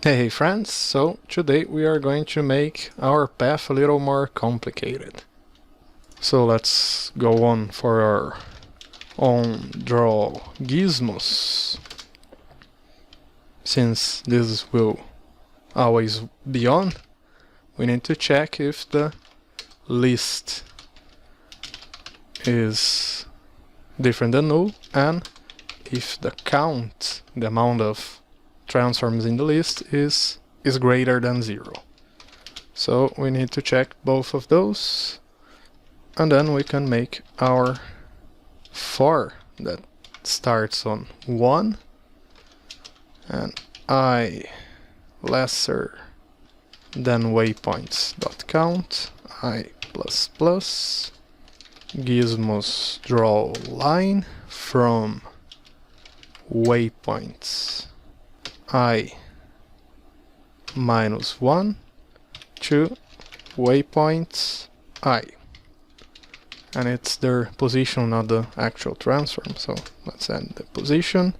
Hey friends, so today we are going to make our path a little more complicated. So let's go on for our own draw Gizmos. Since this will always be on, we need to check if the list is different than null and if the count, the amount of transforms in the list is greater than 0. So we need to check both of those, and then we can make our for that starts on 1 and I lesser than waypoints.count I plus plus Gizmos DrawLine from waypoints I minus 1 to waypoints I. And it's their position, not the actual transform, so let's add the position.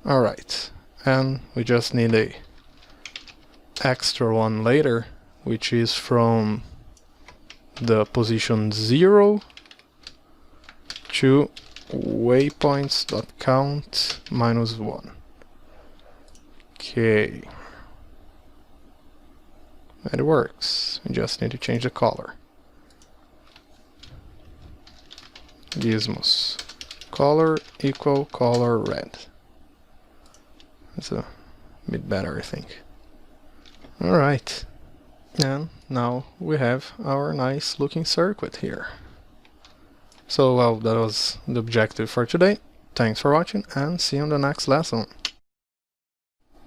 Alright, and we just need a extra one later, which is from the position 0 to waypoints.count minus 1. Okay, and it works. We just need to change the color. Gizmos color equal color red. That's a bit better, I think. Alright, and now we have our nice looking circuit here. So well, that was the objective for today. Thanks for watching and see you in the next lesson.